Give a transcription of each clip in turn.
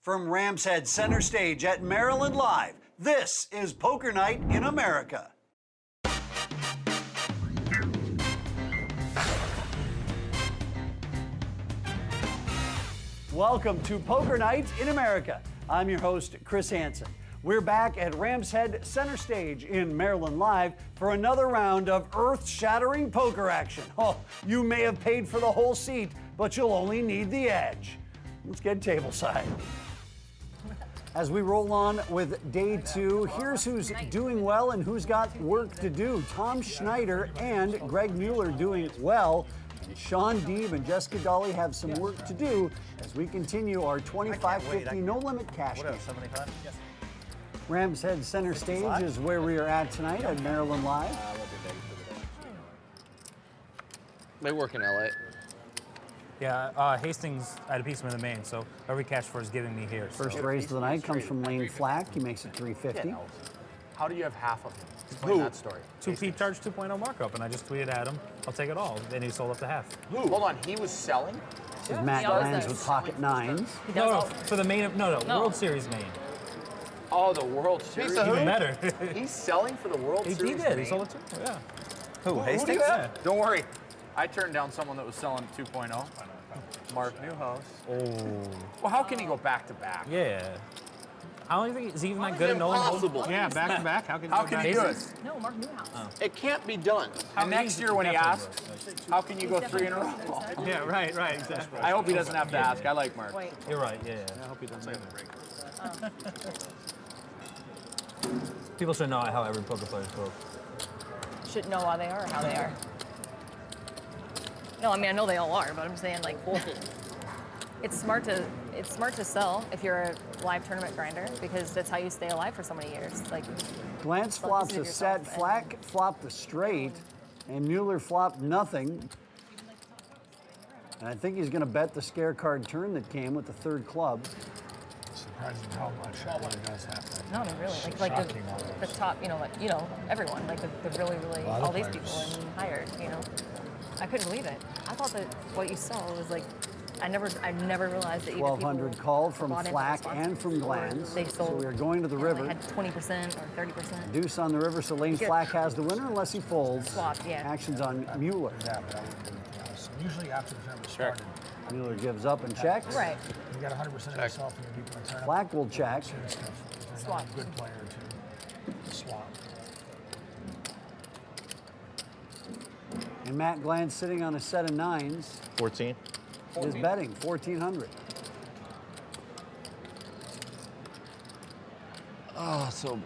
From Rams Head Center Stage at Maryland Live, this is Poker Night in America. Welcome to Poker Night in America. I'm your host, Chris Hansen. We're back at Rams Head Center Stage in Maryland Live for another round of earth-shattering poker action. Oh, you may have paid for the whole seat, but you'll only need the edge. Let's get tableside. As we roll on with day two, here's who's doing well and who's got work to do. Tom Schneider and Greg Mueller doing well. And Sean Deeb and Jessica Dolly have some work to do as we continue our $25.50 no-limit cash game. Rams Head Center Stage is where we are at tonight at Maryland Live. They work in LA. Yeah, Hastings, I had a piece of him in the main, so every cash for is giving me here. First raise of the night comes from Lane Flack. He makes it $350. How do you have half of him? Explain that story. 2P charge 2.0 markup, and I just tweeted at him, I'll take it all. Then he sold up to half. Hold on, he was selling? This is Matt Glanz with pocket nines. No, for the main, no, World Series main. Oh, the World Series. Even better. He's selling for the World He Series. did, he sold it too, yeah. Who Hastings? do you have? Yeah. Don't worry. I turned down someone that was selling 2.0. Mark Newhouse. Oh. Well, how can he go back to back? Yeah. I don't think, is he even that good at knowing? Yeah, back to back. How can he do it? No, Mark Newhouse. It can't be done. And next year when he asks, how can you go three in a row? Yeah, right, exactly. I hope he doesn't have to ask. I like Mark. Wait. You're right, yeah. I hope he doesn't. People should know how every poker player spoke. Should know why they are or how they are. No, I mean I know they all are, but I'm saying like it's smart to sell if you're a live tournament grinder because that's how you stay alive for so many years. Like Glantz flops a yourself set, and- Flack flopped the straight, and Mueller flopped nothing. And I think he's going to bet the scare card turn that came with the third club. Surprising how much it really does happen. no, I mean really like the top, everyone, like the really all these people and hired, I couldn't believe it. I thought that what you saw was like I never realized that either 1,200 people called from bought into Flack the and from or Glantz. They So sold. we are going to the river. They had 20% or 30%. Deuce on the river, so Lane Yeah. Flack has the winner unless he folds. Swap, yeah. Actions on Mueller. Yeah, but I wouldn't do anything else. Usually after the tournament started, Mueller gives up and checks. Right. you got 100% of yourself and you beat the tournament. Flack will check. Serious stuff. If you're Swap. not a good player to swap. And Matt Glantz sitting on a set of nines 14. is betting 1,400. Oh, so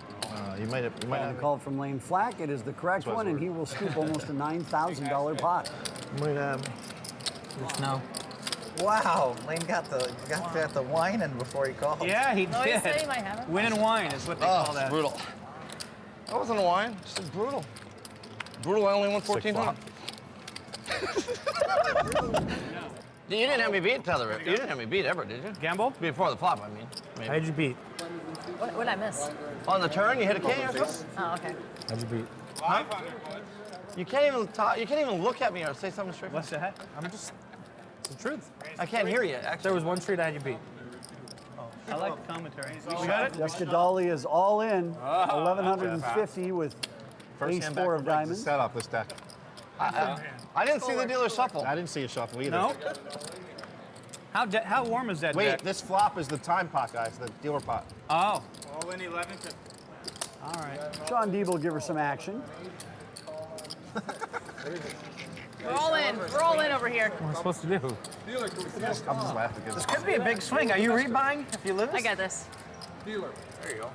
you might have. And a call from Lane Flack. It is the correct one, and he will scoop almost a $9,000 pot. No. Wow, Lane got the whining before he called. Yeah, he Oh, you say you might have it. Win and wine is what they Oh, call that. brutal. That wasn't a wine. Just brutal. Brutal. I only won 1,400. You didn't have me beat, Tether. You didn't have me beat ever, did you? Gamble? Before the flop, I mean. How'd you beat? What did I miss? On the turn, you hit a king or something? Oh, okay. How'd you beat? You can't even talk. You can't even look at me or say something straight. What's that? It's the truth. I can't hear you. Actually. There was one street I had you beat. I like the commentary. You got it? Jessica Dolly is all in, 1,150 with ace four of diamonds. Setup this deck. I didn't see the dealer shuffle. I didn't see a shuffle either. No? How warm is that Wait, deck? this flop is the time pot, guys, the dealer pot. Oh. All in 11. All right. Sean Deeb will give her some action. We're all in. We're all in over here. What am I supposed to do? I'm just laughing because This could be a big swing. Are you rebuying if you lose? I got this.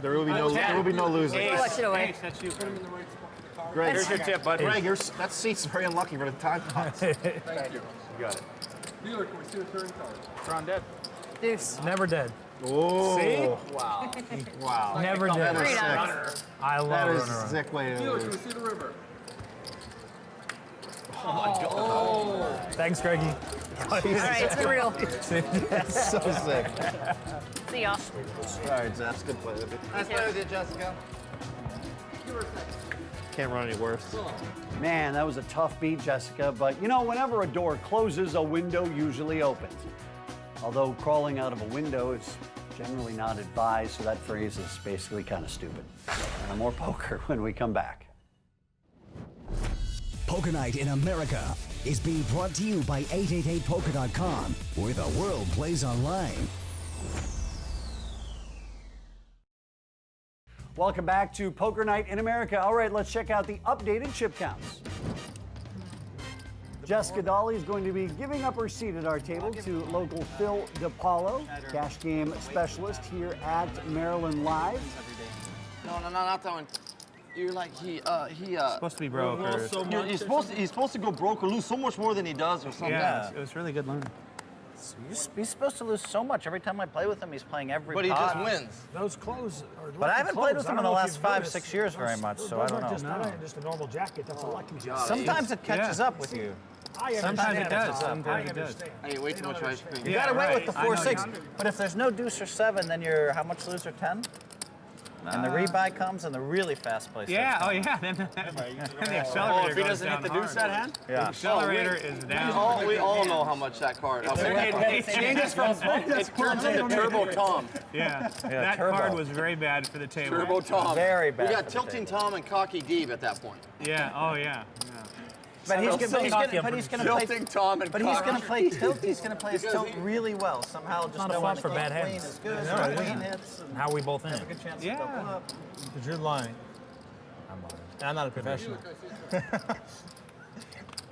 there will be no losing. I'll let you away. That's you. Greg, Here's your tip, bud. Greg, that seat's very unlucky for the time pot. Thank you. You got it. Dealer, can we see the turn card? It's on dead. Deuce. Never dead. Oh, See? Wow. wow. Never dead. Three sick. dimes. I love That is runner. a sick way to Dealer, can we lose. see the river? Thanks, Greggy. All right, it's been real. So sick. See y'all. All right, Jess, good play with you. Nice play with you, Jessica. Can't run any worse. Man, that was a tough beat, Jessica. But whenever a door closes, a window usually opens. Although crawling out of a window is Generally not advised, so that phrase is basically kind of stupid. More poker when we come back. Poker Night in America is being brought to you by 888poker.com, where the world plays online. Welcome back to Poker Night in America. All right, let's check out the updated chip counts. Jessica Dolly is going to be giving up her seat at our table to local Phil DiPaolo, cash game specialist here at Maryland Live. No, not that one. You're like Supposed to be broke. Or, he's supposed to go broke or lose so much more than he does or something. yeah, it was really good learning. He's supposed to lose so much. Every time I play with him, he's playing every But he pot. just wins. Those clothes are But I haven't played with clothes. him in I don't the know if last you've 5, noticed. 6 years very much, so I don't know. Not just a normal jacket, that's a lucky jacket. Sometimes it catches up with you. I Sometimes understand it that. does. Sometimes it does. understand. I ate way too much ice cream. You gotta wait with the I know 4-6. you- But if there's no deuce or 7, then you're how much loser? 10? And the rebuy comes and the really fast play. Yeah, starts oh coming. yeah. Then the accelerator Oh, if he goes doesn't hit down the hard. deuce that hand? Yeah. Accelerator is down. We all know how much that card. It changes from, it turns into Turbo Tom. Yeah, that turbo. card was very bad for the table. Turbo Tom. Very bad We for got the Tilting table. Tom and Cocky Deeb at that point. Yeah, oh yeah. But he's Still gonna cocky, I'm play. Tilting Tom and But he's Cocky. gonna play tilt. He's gonna play his tilt really well. Somehow, just Not a no fault one for bad queen hands. is good. No, No, it queen isn't. hits. And How are we both in? have a good chance Yeah. to double up. Because you're lying. I'm on. I'm not a professional.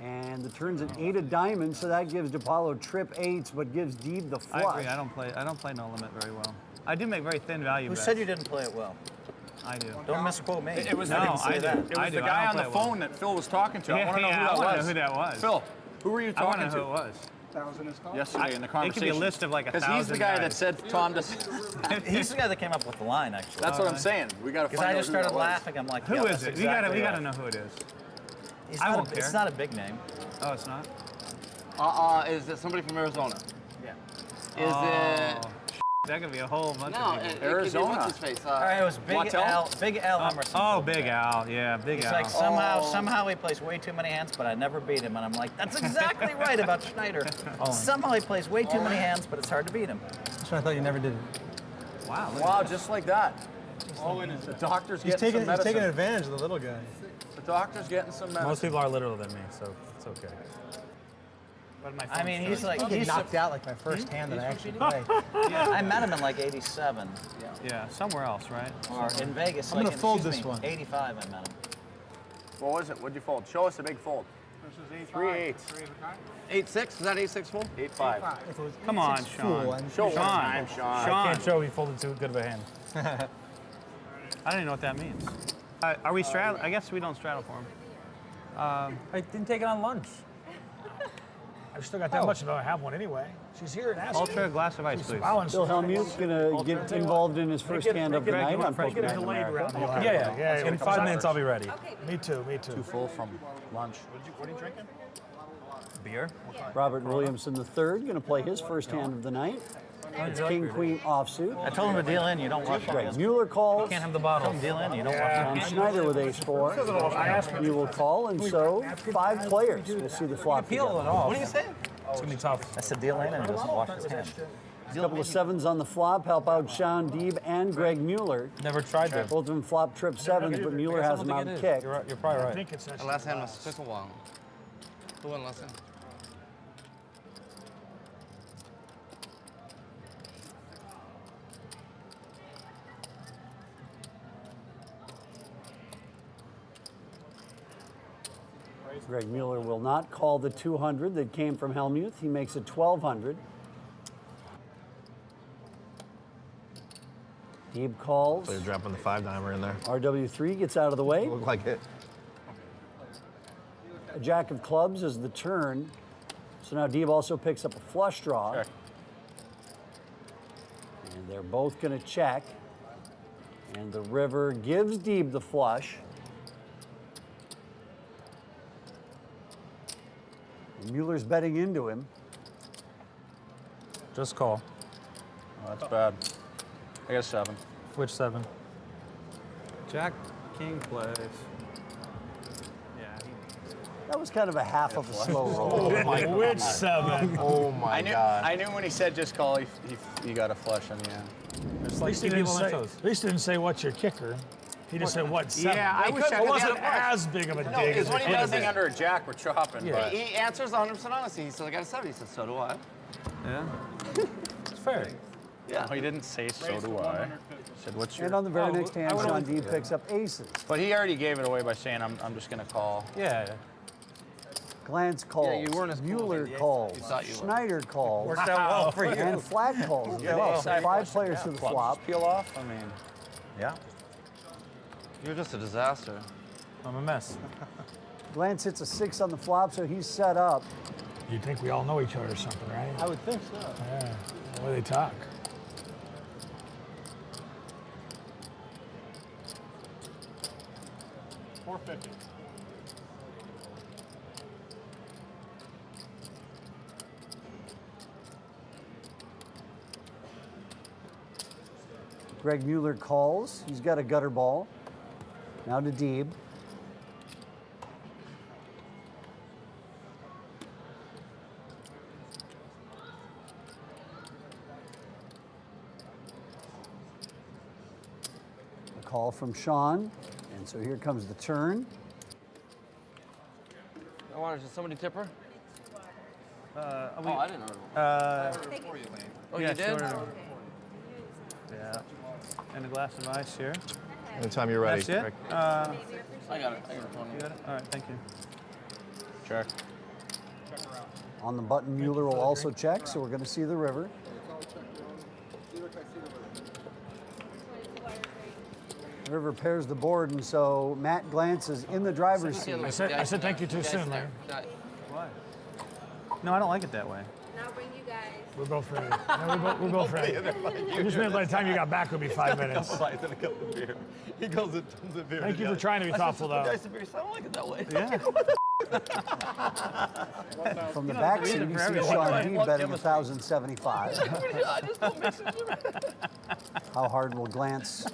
And the turn's an 8 of diamonds, so that gives DiPaolo trip 8s, but gives Deeb the I flush. agree. I don't play no limit very well. I do make very thin value Who bets. said you didn't play it well? I do. Don't misquote me. It was No, the, I do. It was I the do. guy I on don't the play well. phone that Phil was talking to. I want to know I who want to that know was. who that was. Phil, who were you I want talking to know who to? it was. Yesterday in the It conversation. could be a list of like 1,000 Because he's the guy that guys. said Tom does. He's the guy that came up with the line, actually. That's what I'm saying. We got to Because find I out just who that started was. laughing. I'm like, Who yeah, is that's it? exactly We gotta right. know who it is. He's I not won't a, It's care. not a big name. Oh, it's not. Is it somebody from Arizona? Yeah. Is it? That could be a whole bunch No, of people. it could be Arizona. what's his face? All right, it was Big Wattel? Al. Big Al Emerson. Oh, Big Al. Yeah, Big He's Al. like, somehow he plays way too many hands, but I never beat him. And I'm like, that's exactly right about Schneider. Somehow he plays way too many hands, but it's hard to beat him. That's why I thought you never did it. Wow. Wow, just like that. The doctor's He's getting taking, some he's taking medicine. advantage of the little guy. The doctor's getting some medicine. Most people are littler than me, so it's okay. But my I mean, he's like, I get he's knocked out like my first hand that I actually play. I met him in like 87. Yeah, somewhere else, right? Or in Vegas. I'm like, gonna fold excuse this me, one. 85 I met him. What was it? What'd you fold? Show us a big fold. 3-8. 8-6? Is that 8-6 full? 8-5. Come on, Fool, Sean. and Show one Sean. time, Sean. I can't show he folded too good of a hand. I don't even know what that means. Are we straddle? I guess we don't straddle for him. I didn't take it on lunch. I've still got that much, and I have one anyway. She's here and asking. Ultra glass of ice, please. Bill Hellmuth's going to get involved in his first hand of the Greg, night you want on fresh Poker Get Night a in delayed America. round. Yeah. In 5 minutes, I'll be ready. Me too, me too. Full from lunch. What are you drinking? Beer? Robert Williamson III going to play his first hand of the night. It's King Queen offsuit. I told him to deal in. You don't watch Greg it. Mueller calls. Can't have the bottle. Deal in. You don't watch John Schneider with ace-4. You will call, and so 5 players will see the flop Peel together. it off. What do you say? It's gonna be tough. I said deal in and he doesn't wash his hand. A couple of 7s on the flop help out Sean Deeb and Greg Mueller. Never tried that. Both of them flop trip 7s, but Mueller has them out kicked. You're probably I right. think it's The last hand must have took a while. Who won last hand? Greg Mueller will not call the 200 that came from Hellmuth. He makes it 1,200. Deeb calls. So you're dropping the 5-dimer in there. RW3 gets out of the way. Look like it. A jack of clubs is the turn. So now Deeb also picks up a flush draw. Check. And they're both going to check. And the river gives Deeb the flush. And Mueller's betting into him. Just call. Oh, that's bad. I got a 7. Which 7? Jack King plays. Yeah. That was kind of a half of a slow roll. Which 7? Oh my God. I knew when he said just call, he got a flush on the end. At least he didn't say what's your kicker. He just said what 7. Yeah, I wish I It could. wasn't as big of a dig as Because when it he could does have thing been. under a jack, we're chopping. Yeah. He answers 100% honestly. He says, I got a 7. He says, so do I. Yeah. It's fair. Yeah. No, he didn't say so do I. He said, what's your... And on the very next hand, I would've- Sean Deeb picks up aces. But he already gave it away by saying, I'm just going to call. Yeah. Glantz calls. you weren't as cool Mueller as you calls. thought you were. Schneider calls. Worked out well for you. And Flack calls as well. So 5 players to the flop. Peel off? I mean... Yeah. You're just a disaster. I'm a mess. Glantz hits a 6 on the flop, so he's set up. You'd think we all know each other or something, right? I would think so. Yeah. The way they talk. $450. Greg Mueller calls. He's got a gutter ball. Now to Deeb. A call from Sean. And so here comes the turn. I wanted to somebody tip her? I didn't know. Oh, yeah, you did? sure. Yeah. And a glass of ice here. Anytime you're ready. That's it? Rick. I got it. I got it. You got it? All right, thank you. Check. On the button, Mueller will also check, so we're going to see the river. River pairs the board, and so Matt Glantz is in the driver's seat. I said thank you too soon, Larry. Why? No, I don't like it that way. I'll bring you guys. We'll go for it. No, we'll go for it. I just meant by the time you got back, it'll be 5 minutes. He goes and tons of beer. Thank you for trying to be thoughtful, though. Guys, the beer, I don't like it that way. Yeah. From the back seat, you see Sean Deeb betting 1,075. I just don't mix it. How hard will Glantz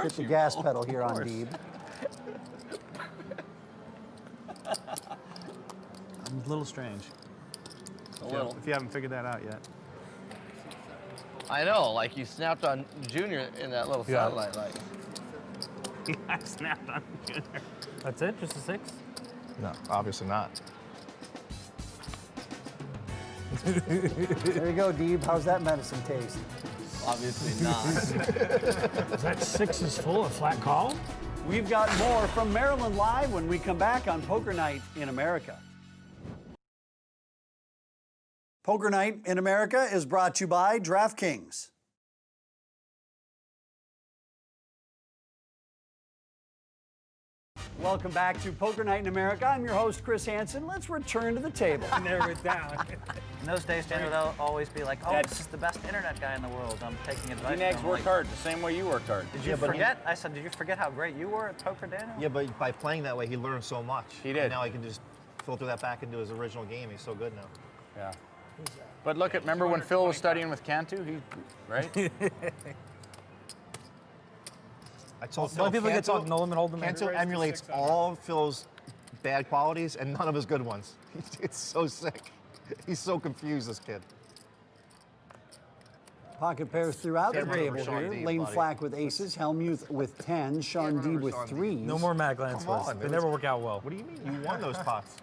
hit the gas pedal here on Deeb? A little strange. A little. If you haven't figured that out yet. I know, like you snapped on Junior in that little Yeah. satellite light. I snapped on Junior. That's it? Just a 6? No, obviously not. There you go, Deeb. How's that medicine taste? Obviously not. Is that 6 is full, a flat call? We've got more from Maryland Live when we come back on Poker Night in America. Poker Night in America is brought to you by DraftKings. Welcome back to Poker Night in America. I'm your host, Chris Hansen. Let's return to the table. Narrow it down. In those days, Daniel would always be like, oh, this is the best internet guy in the world. I'm taking advice from D-Nags him. worked hard the same way you worked hard. Did you forget? I said, did you forget how great you were at poker, Daniel? Yeah, but by playing that way, he learned so much. He did. And now he can just filter that back into his original game. He's so good now. Yeah. But look at, remember when Phil was studying with Cantu? Right? I told Some people get talk Nolan and hold them. Cantu emulates all of Phil's bad qualities and none of his good ones. It's so sick. He's so confused, this kid. Pocket pairs throughout the Can't remember table Sean here. Deeb, Lane buddy. Flack with aces, Helmuth with 10, Sean Deeb with 3s. No more Matt Glantz Come on, was. They dude. never work out well. What do you mean? You won those pots.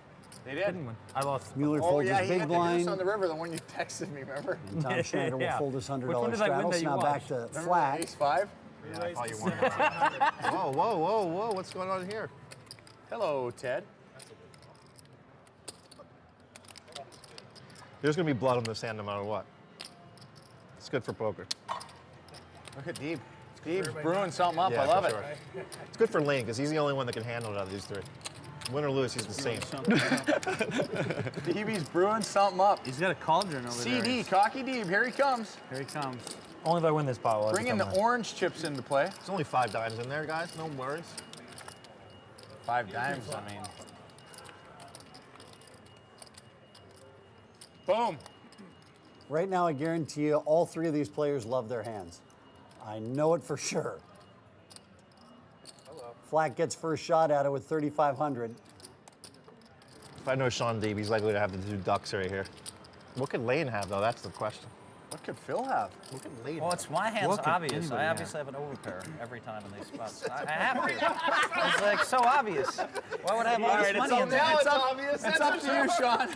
They did. I lost. Mueller Oh, folds yeah, his he big had to do blind. this on the river, the one you texted me, remember? And Tom Schneider will Yeah. fold his $100 Which one did I win straddle. that So you now back watched? to Remember Flack. Ace 5? Yeah, I thought you won. Whoa, whoa, whoa, whoa. What's going on here? Hello, Ted. There's going to be blood on this hand no matter what. It's good for poker. Look at Deeb. Deeb's brewing something up. Yeah, I love for it. sure. It's good for Lane because he's the only one that can handle it out of these 3. Win or lose, he's the same. Deeby's brewing something up. He's got a cauldron over there. CD, Cocky Deeb, here he comes. Here he comes. Only if I win this pot. will I Bringing the become orange chips into play. There's only 5 dimes in there, guys. No worries. 5 dimes, I mean. Boom. Right now, I guarantee you, all 3 of these players love their hands. I know it for sure. Flack gets first shot at it with 3,500. If I know Sean Deeb, he's likely to have the two ducks right here. What could Lane have, though? That's the question. What could Phil have? What could Lane Well, have? it's my hand's What could obvious. anybody I have? obviously have an overpair every time in these spots. I have to. It's like so obvious. Why would I have all this money in there? It's up to you, Sean.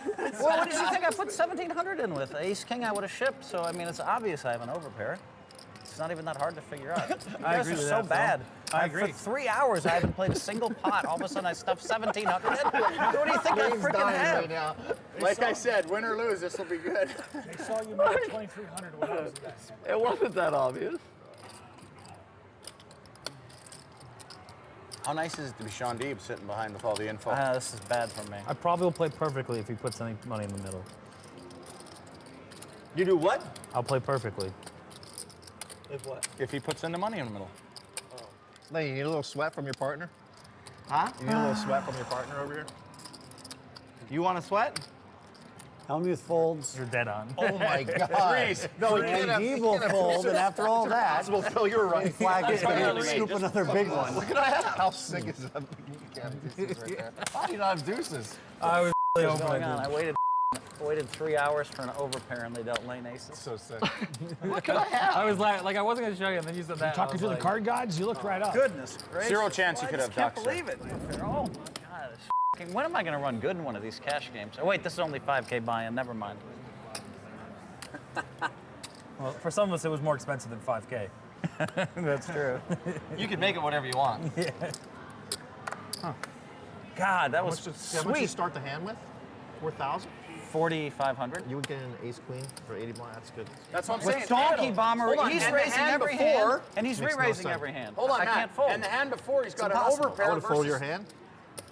Well, what did you think I put 1,700 in with? Ace King I would have shipped, so I mean, it's obvious I have an overpair. It's not even that hard to figure out. You I guys agree are with so that, Phil. bad. I agree. For 3 hours, I haven't played a single pot. All of a sudden, I stuffed 1,700 in. What do you think I freaking have? right now. Like I said, win or lose, this will be good. They saw you make 2,300 when I was there. It wasn't that obvious. How nice is it to be Sean Deeb sitting behind with all the info? This is bad for me. I probably will play perfectly if he puts any money in the middle. You do what? I'll play perfectly. If he puts in the money in the middle. Lane, you need a little sweat from your partner? Huh? You need a little sweat from your partner over here? You want to sweat? Helmuth folds. You're dead on. Oh my God. Freeze. No, And he will fold, and after all that, Possible, Phil, you're right. Flag is going to scoop another big one. Look at that. How sick is that? Deuces right there. How do you not have deuces? I was really What's hoping going on? I waited 3 hours for an overpair and they dealt lane aces. So sick. I was like I wasn't going to show you, and then you said that. Talking to the card gods, you looked right up. Goodness gracious. Zero chance you I could just have can't ducks there. believe it. Oh my God. When am I going to run good in one of these cash games? Oh, wait, this is only 5K buy-in. Never mind. Well, for some of us, it was more expensive than 5K. That's true. You can make it whatever you want. God, that was How much you sweet. start the hand with? 4,000? 4,500. You would get an ace queen for 80 blind. That's good. That's what I'm saying. With Donkey Bomber, Hold on, he's and the raising hand every before- hand, and he's Makes no re-raising sense. every hand. Hold on, I Matt. can't fold. And the hand before, he's got an impossible. overpair I would have folded your versus- hand.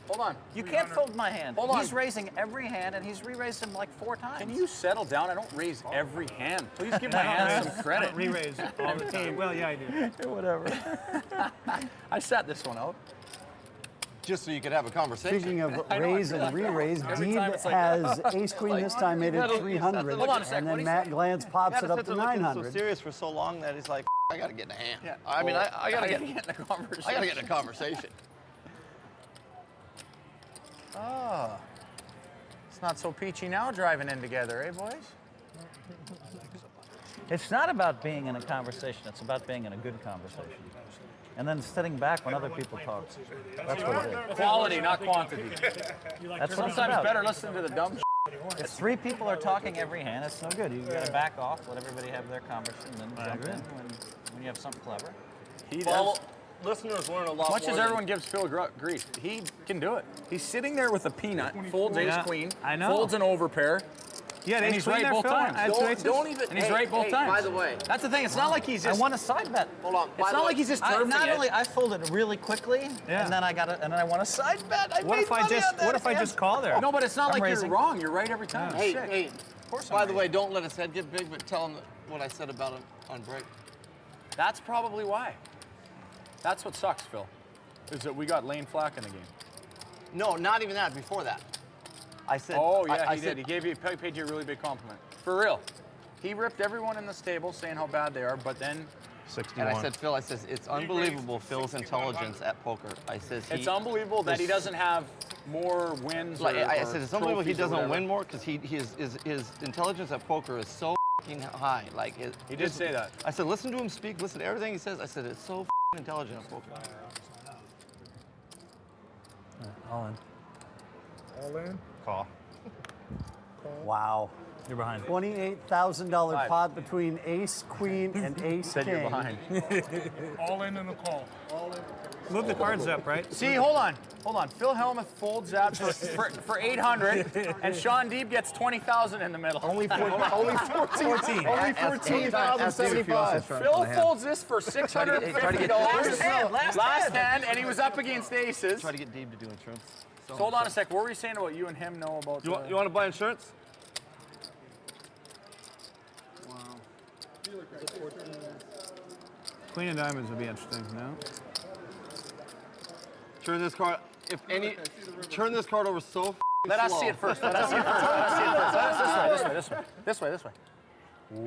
Hold on. You can't fold my hand. Hold on. He's raising every hand, and he's re-raised him like 4 times. Can you settle down? I don't raise every hand. Please give my hand some credit. Re-raise all the time. Well, yeah, I do. Whatever. I sat this one out. Just so you could have a conversation. Speaking of raise and re-raise, Every time Deeb it's like- has ace queen this time made it 300, Hold on a sec, and what'd then he Matt say? Glantz pops it up to So 900. serious for so long that he's like, I gotta get in a hand. Yeah. I mean, I gotta get. in the conversation. I gotta get in a conversation. Oh. It's not so peachy now driving in together, eh, boys? It's not about being in a conversation. It's about being in a good conversation. And then sitting back when other people talk. That's what it is. Quality, not quantity. That's what it's Sometimes about. better listen to the dumb If 3 people are talking every hand, it's no good. You gotta back off, let everybody have their conversation, and then jump in when you have something clever. He does. Well, listeners learn a lot Much more as than- everyone gives Phil grief, he can do it. He's sitting there with a peanut, folds ace Yeah, queen, I know. folds an overpair, Yeah, and he's right both times. Don't even. And he's right both times. By the way, That's the thing. It's not like he's I just. won a side bet. hold on. It's not like he's just turfing Not it. only I folded really quickly, Yeah. and then I won a side bet. What if I just call there? No, but it's not I'm like raising. you're wrong. You're right every time. Hey, Sick. hey. By the way, don't let his head get big, but tell him what I said about him on break. That's probably why. That's what sucks, Phil, is that we got Lane Flack in the game. No, not even that. Before that, I said. Oh, yeah, I he said, did. He paid you a really big compliment. For real. He ripped everyone in the stable saying how bad they are, but then 61. And I said, Phil, I says, it's unbelievable Phil's intelligence at poker. I says, it's unbelievable that he doesn't have more wins. Like, or, I said, it's unbelievable he trophies or doesn't whatever. win more because his intelligence at poker is so f***ing high. Like He did say that. I said, listen to him speak, listen to everything he says. I said, it's so f***ing intelligent at poker. All in. All in. Call. Wow. You're behind. $28,000 Five. pot between ace queen and ace Said king. you're behind. All in the call. Move the cards up, right? See, hold on. Phil Hellmuth folds that for 800, and Sean Deeb gets 20,000 in the middle. Only 14. Only 14,075. Phil folds this for $650. Last hand, and he was up against aces. Try to get Deeb to do insurance. So hold on a sec. What were you saying about you and him know about? You want to buy insurance? Queen of diamonds would be interesting, no? Turn this card. Turn this card over so f***ing Let us slow. see it first. Let us see it first. Let us see it first. This way. This way.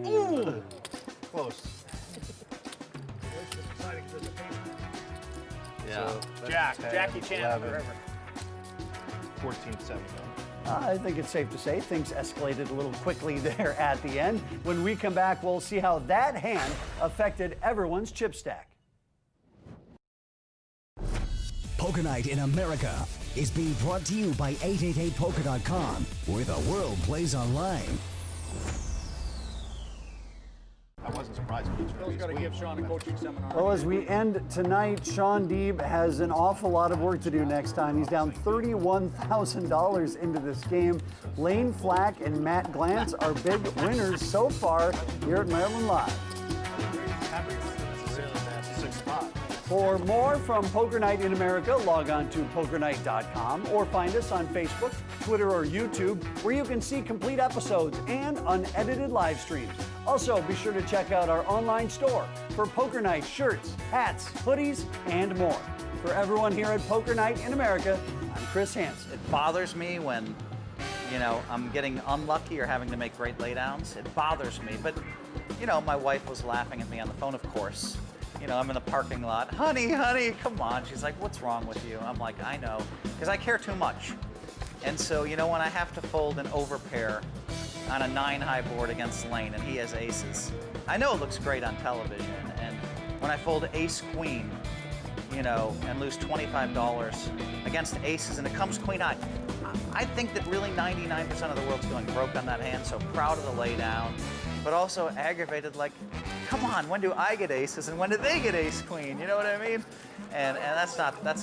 Ooh. Close. Yeah. Jackie Chan 11. forever. 14.7. I think it's safe to say things escalated a little quickly there at the end. When we come back, we'll see how that hand affected everyone's chip stack. Poker Night in America is being brought to you by 888poker.com, where the world plays online. I wasn't surprised. Phil's got to give Sean a coaching seminar. Well, as we end tonight, Sean Deeb has an awful lot of work to do next time. He's down $31,000 into this game. Lane Flack and Matt Glantz are big winners so far here at Maryland Live. For more from Poker Night in America, log on to pokernight.com or find us on Facebook, Twitter, or YouTube, where you can see complete episodes and unedited live streams. Also, be sure to check out our online store for Poker Night shirts, hats, hoodies, and more. For everyone here at Poker Night in America, I'm Chris Hansen. It bothers me when, you know, I'm getting unlucky or having to make great laydowns. It bothers me, but, you know, my wife was laughing at me on the phone, of course. You know, I'm in the parking lot. Honey, come on. She's like, what's wrong with you? I'm like, I know, because I care too much. And so, you know, when I have to fold an overpair on a 9-high board against Lane and he has aces, I know it looks great on television. And when I fold ace-queen, you know, and lose $25 against aces and it comes queen-high, I think that really 99% of the world's going broke on that hand, so proud of the laydown, but also aggravated, like, come on, when do I get aces and when do they get ace-queen? You know what I mean? And that's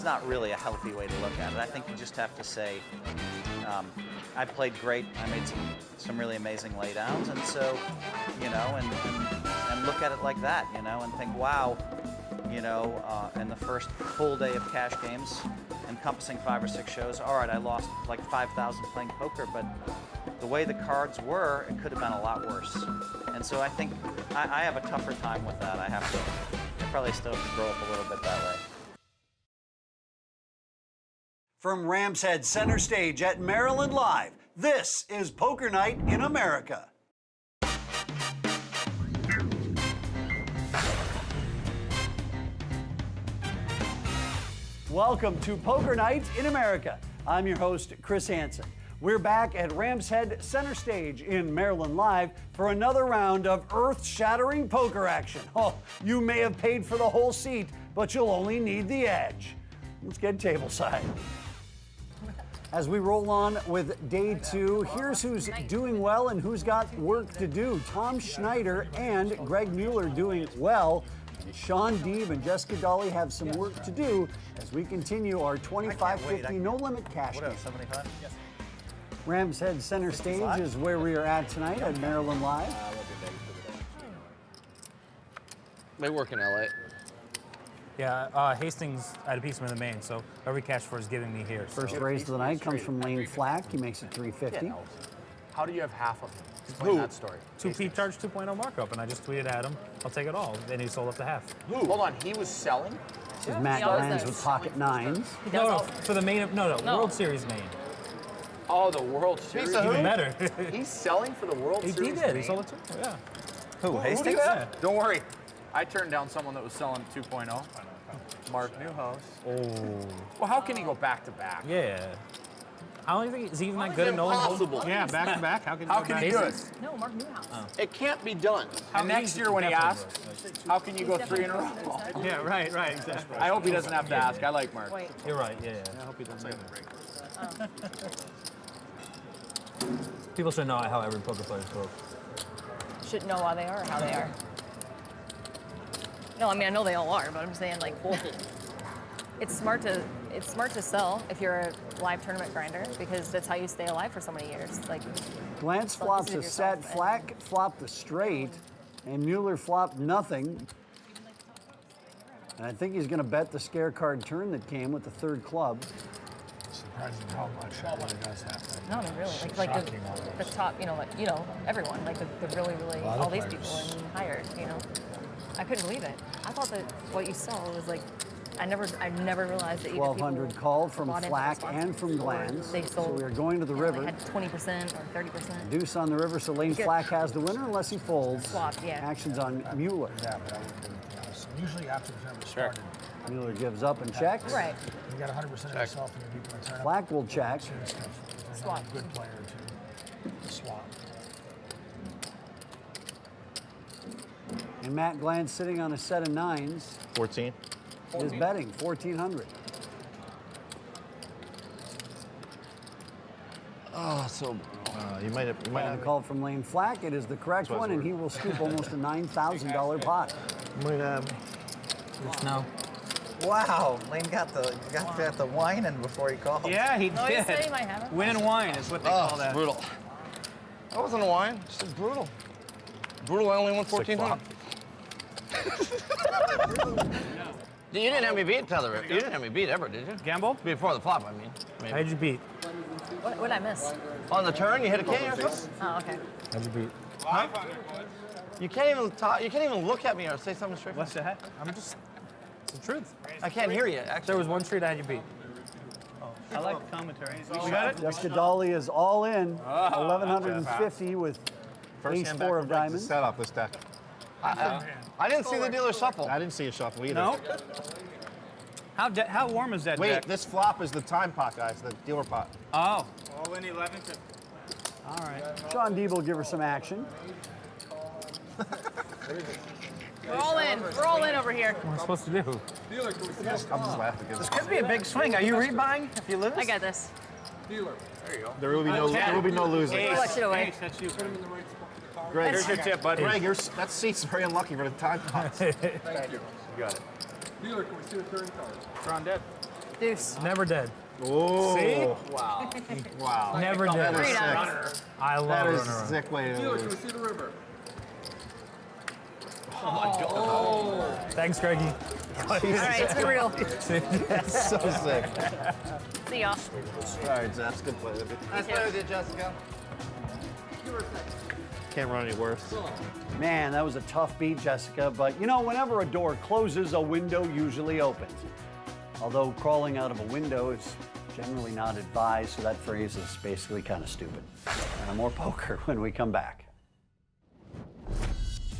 not really a healthy way to look at it. I think you just have to say, I played great. I made some really amazing laydowns, and so, you know, and look at it like that, you know, and think, wow, you know, in the first full day of cash games, encompassing 5 or 6 shows, all right, I lost like 5,000 playing poker, but the way the cards were, it could have been a lot worse. And so I think I have a tougher time with that. I probably still have to grow up a little bit that way. From Rams Head Center Stage at Maryland Live, this is Poker Night in America. Welcome to Poker Night in America. I'm your host, Chris Hansen. We're back at Rams Head Center Stage in Maryland Live for another round of earth-shattering poker action. Oh, you may have paid for the whole seat, but you'll only need the edge. Let's get tableside. As we roll on with day 2, here's who's doing well and who's got work to do. Tom Schneider and Greg Mueller doing well. And Sean Deeb and Jessica Dolly have some work to do as we continue our $25.50 no-limit cash game. 75? Yes. Rams Head Center Stage is where we are at tonight at Maryland Live. They work in LA. Yeah, Hastings, I had a piece of him in the main, so every cash for is giving me here. First raise of the night comes from Lane Flack. He makes it $350. How do you have half of them? Explain that story. 2P charge 2.0 markup, and I just tweeted at him, I'll take it all. And he sold up to half. Hold on, he was selling? This is Matt He always Glantz does. with pocket nines. He does all- for the main, no, World Series main. Oh, the World Series. Even better. He's selling for the World He Series. did, he main? sold it too, yeah. Who, Who do Hastings? you have? Don't worry. I turned down someone that was selling 2.0. Mark Newhouse. Oh. Well, how can he go back to back? Yeah. I don't think he's even that good at knowing. Impossible. Yeah, back to back. How can How can he do it? No, Mark Newhouse. It can't be done. And next year when he asks, how can you go 3 in a row? Yeah, right, exactly. I hope he doesn't have to ask. I like Mark. Wait. You're right, yeah. I hope he doesn't have a break. People should know how every poker player spoke. Shouldn't know why they are or how they are. No, I mean I know they all are, but I'm saying like, well, it's smart to sell if you're a live tournament grinder because that's how you stay alive for so many years. Like, Glantz flops a set, Flack flopped the straight, and Mueller flopped nothing. And I think he's going to bet the scare card turn that came with the 3rd club. Surprising how much that really does happen. no, I mean really, like Shocking the top, everyone, like the really all these people and hired, I couldn't believe it. I thought that what you saw was like, I never realized that even 1,200 call from bought into Flack the and from Glantz. They So sold. we are going to the river. They had 20% or 30%. Deuce on the river, so Lane Good. Flack has the winner unless he folds. Swap, yeah. Actions on Mueller. Yeah, but I would have been honest. Usually after the tournament started, Mueller gives up and checks. Right. you got 100% of yourself and you beat my tournament. Flack will check. Serious stuff. Swap. Good player too. Swap. And Matt Glanz sitting on a set of 9s 14. is betting 1,400. Oh, so You might have. You might A have. call from Lane Flack. It is the correct one, and he will scoop almost a $9,000 pot. Might have. No. Wow, Lane got the wine in before he called. Yeah, he No, he did. said he might have it. Win and wine is what they oh, call that. brutal. That wasn't a wine. Just a brutal. Brutal. I only won 1,400. You didn't have me beat, Tyler. You didn't have me beat ever, did you? Gamble? Before the flop, I mean. How'd Maybe. you beat? What did I miss? On the turn, you hit a king or something? Oh, okay. How'd you beat? You can't even talk. You can't even look at me or say something straight. What's that? I'm just. It's the truth. I can't hear you. Actually. There was one street I had you beat. I like the commentary. We got it? Jessica Dolly is all in, 1,150 with First ace hand 4 back of breaks the diamonds. set off this deck. I didn't see the dealer shuffle. I didn't see a shuffle either. No. How warm is that Wait, deck? this flop is the time pot, guys. The dealer pot. Oh. All in 11 to. All right. Sean Deeb will give her some action. We're all in. We're all in over here. What am I supposed to do? I'm just laughing. This could be a big swing. Are you rebuying if you lose? I got this. There will be no losing. I'll let you away. Ace, that's you. Greg, Here's your tip, bud. Greg, that seat's very unlucky for the time pots. You got it. Drawn dead. Deuce. Never dead. Oh, See? Wow. wow. Never That dead. is Three sick. diamonds. I love That is runner a up. sick way to lose. Thanks, Greggy. All right, it's been real. That's so sick. See y'all. All right, Jess, good play with you. Nice play with you, Jessica. Can't run any worse. Man, that was a tough beat, Jessica. But you know, whenever a door closes, a window usually opens. Although crawling out of a window is generally not advised, so that phrase is basically kind of stupid. And more poker when we come back.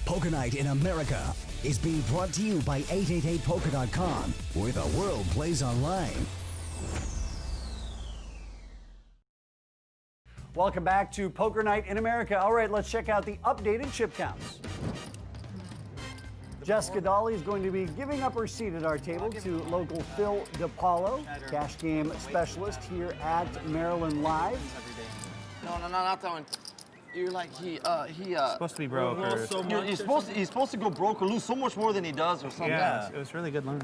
Poker Night in America is being brought to you by 888poker.com, where the world plays online. Welcome back to Poker Night in America. All right, let's check out the updated chip counts. Jessica Dolly is going to be giving up her seat at our table to local Phil DiPaolo, cash game specialist here at Maryland Live. No, not that one. You're like Supposed to be broke or He's supposed to go broke or lose so much more than he does or something. yeah, it was really good learning.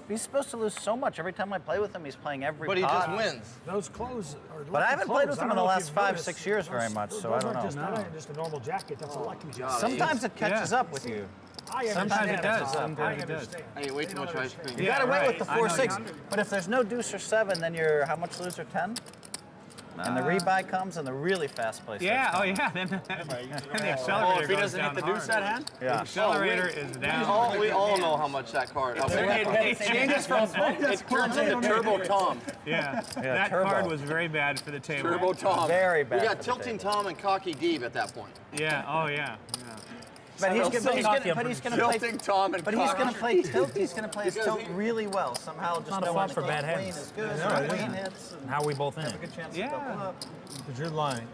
He's supposed to lose so much. Every time I play with him, he's playing every But he pot. just wins. Those clothes are But I haven't played with clothes. him I in don't the know if last you've 5, noticed. 6 years very much, so I don't know. That ain't just a normal jacket. That's a lucky jacket. Sometimes it catches up with you. Sometimes it does. I Sometimes it does. understand. I ate way too much ice cream. You gotta win with the I know 4-6. you- But if there's no deuce or 7, then you're how much loser? 10? And the rebuy comes and the really fast play. Yeah, starts oh yeah. Then the accelerator if he goes doesn't down hit the deuce hard. that hand? coming. Yeah. Accelerator is down. We all know how much that card. It changes from. It turns into Turbo Tom. Yeah, that turbo. card was very bad for the table. Turbo Tom. Very bad We for got the Tilting table. Tom and Cocky Deeb at that point. Yeah, oh yeah. But he's Still gonna cocky, I'm play. Tilting Tom and But he's Cocky. gonna play tilt. He's gonna play his tilt really well. Somehow just Not a knowing flop the for bad queen hands. is good. No, the queen yeah. hits. And How we both in. have a good chance Yeah. to double up. Because you're lying.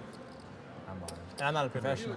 I'm lying. And I'm not a professional.